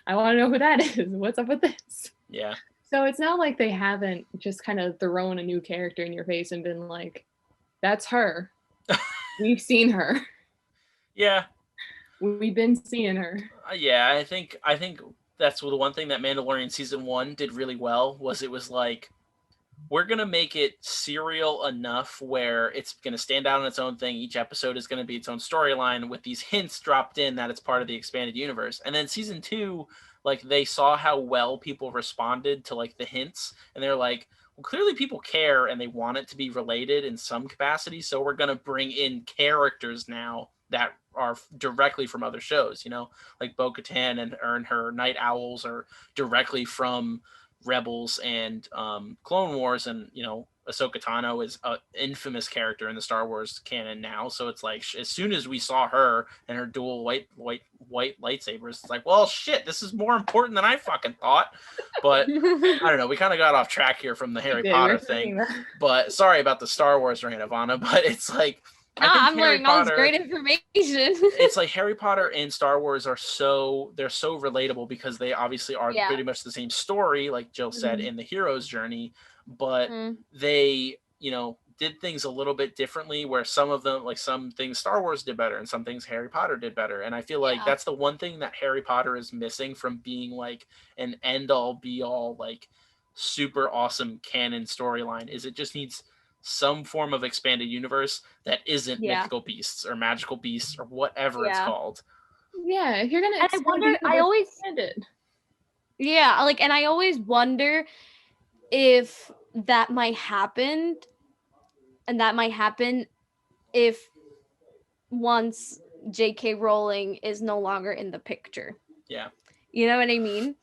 I want to know who that is. What's up with this? Yeah. So it's not like they haven't just kind of thrown a new character in your face and been like, that's her. We've seen her. Yeah. We've been seeing her. Yeah, I think that's the one thing that Mandalorian season 1 did really well, was it was like, we're going to make it serial enough where it's going to stand out on its own thing. Each episode is going to be its own storyline with these hints dropped in that it's part of the expanded universe. And then season 2, like they saw how well people responded to like the hints, and they're like, well, clearly people care and they want it to be related in some capacity, so we're going to bring in characters now that are directly from other shows, like Bo-Katan and her Night Owls are directly from Rebels and Clone Wars, and Ahsoka Tano is an infamous character in the Star Wars canon now. So it's like as soon as we saw her and her dual white lightsabers, it's like, well, shit, this is more important than I fucking thought. But I don't know. We kind of got off track here from the Harry Potter thing. But sorry about the Star Wars rant, Ivana. But it's like, no, I'm learning all this great information. It's like Harry Potter and Star Wars they're so relatable because they obviously are pretty much the same story, like Jill said, in the hero's journey, but they, did things a little bit differently, where some of them, like some things Star Wars did better and some things Harry Potter did better. And I feel like that's the one thing that Harry Potter is missing from being like an end all be all, like super awesome canon storyline, is it just needs some form of expanded universe that isn't mythical beasts or magical beasts or whatever it's called. Yeah, if you're gonna and I wonder, I always like, and I always wonder if that might happen, and that might happen if once J.K. Rowling is no longer in the picture. Yeah. You know what I mean?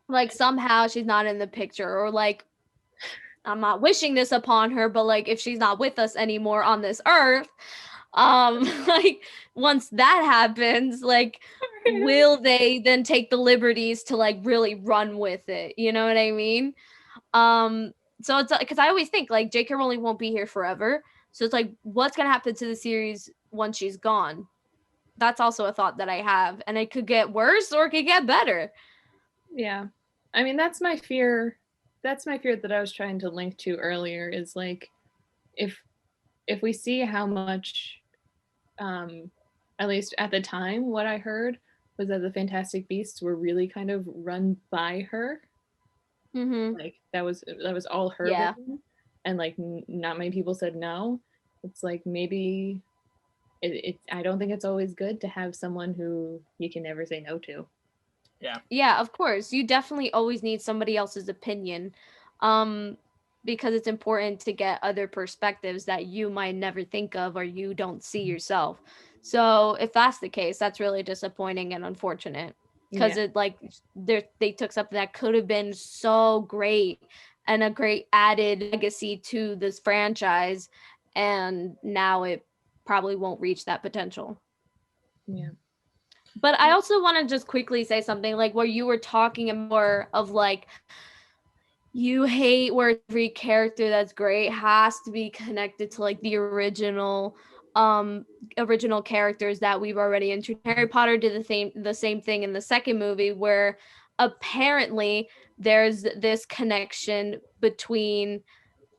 Like somehow she's not in the picture, or like, I'm not wishing this upon her, but like if she's not with us anymore on this earth, like once that happens, like will they then take the liberties to like really run with it? You know what I mean? So it's because I always think like J.K. Rowling won't be here forever. So it's like, what's gonna happen to the series once she's gone? That's also a thought that I have, and it could get worse or it could get better. Yeah, I mean that's my fear. That's my fear that I was trying to link to earlier, is like if we see how much, at least at the time, what I heard was that the Fantastic Beasts were really kind of run by her. Like that was all her vision, and like not many people said no. It's like maybe it I don't think it's always good to have someone who you can never say no to. Yeah, of course. You definitely always need somebody else's opinion, because it's important to get other perspectives that you might never think of or you don't see yourself. So if that's the case, that's really disappointing and unfortunate, because it like they took something that could have been so great and a great added legacy to this franchise, and now it probably won't reach that potential. Yeah. But I also want to just quickly say something, like where you were talking more of like, you hate where every character that's great has to be connected to like the original characters that we've already introduced. Harry Potter did the same thing in the second movie, where apparently there's this connection between,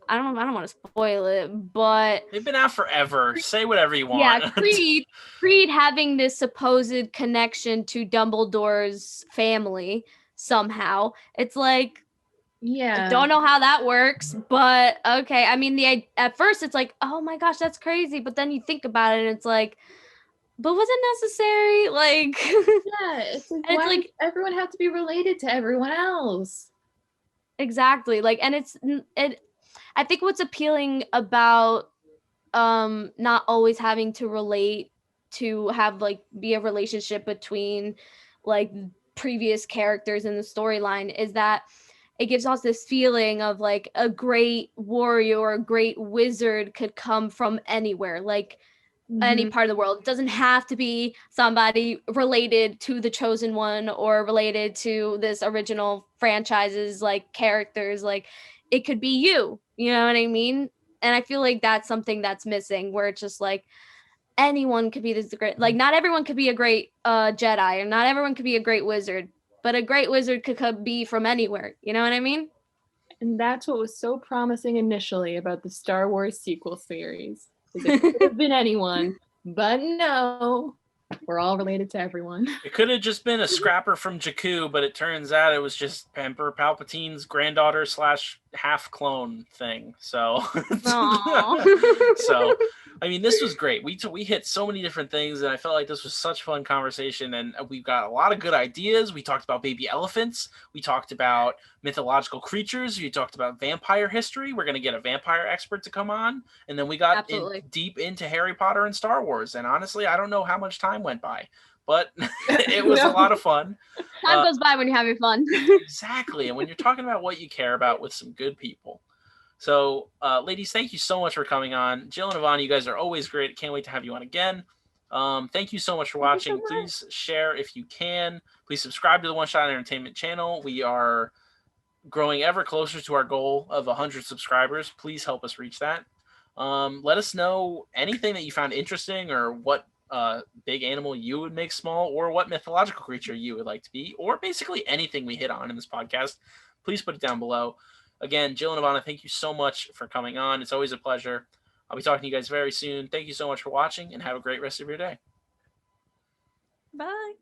I don't want to spoil it, but they've been out forever. Say whatever you want. Yeah, Creed having this supposed connection to Dumbledore's family somehow. It's like, I don't know how that works, but okay. I mean, at first it's like, oh my gosh, that's crazy, but then you think about it and it's like, but was it necessary? Like, yeah, it's like, why does everyone have to be related to everyone else? Exactly. Like, and I think what's appealing about not always having to relate to have like be a relationship between like previous characters in the storyline is that it gives us this feeling of like a great warrior or a great wizard could come from anywhere, like any part of the world. It doesn't have to be somebody related to the Chosen One or related to this original franchise's like characters. Like it could be you know what I mean? And I feel like that's something that's missing, where it's just like anyone could be this great, like not everyone could be a great Jedi, or not everyone could be a great wizard, but a great wizard could be from anywhere. You know what I mean? And that's what was so promising initially about the Star Wars sequel series. It could have been anyone, but no. We're all related to everyone. It could have just been a scrapper from Jakku, but it turns out it was just Emperor Palpatine's granddaughter / half clone thing. So, so I mean, this was great. We hit so many different things, and I felt like this was such fun conversation. And we've got a lot of good ideas. We talked about baby elephants. We talked about mythological creatures. We talked about vampire history. We're gonna get a vampire expert to come on, and then we got deep into Harry Potter and Star Wars. And honestly, I don't know how much time went by, but it was a lot of fun. Time goes by when you're having fun. Exactly, and when you're talking about what you care about with some good people. So, ladies, thank you so much for coming on. Jill and Ivana, you guys are always great. Can't wait to have you on again. Thank you so much for watching. Please share if you can. Please subscribe to the One Shot Entertainment channel. We are growing ever closer to our goal of 100 subscribers. Please help us reach that. Let us know anything that you found interesting, or what big animal you would make small, or what mythological creature you would like to be, or basically anything we hit on in this podcast. Please put it down below. Again, Jill and Ivana, thank you so much for coming on. It's always a pleasure. I'll be talking to you guys very soon. Thank you so much for watching, and have a great rest of your day. Bye.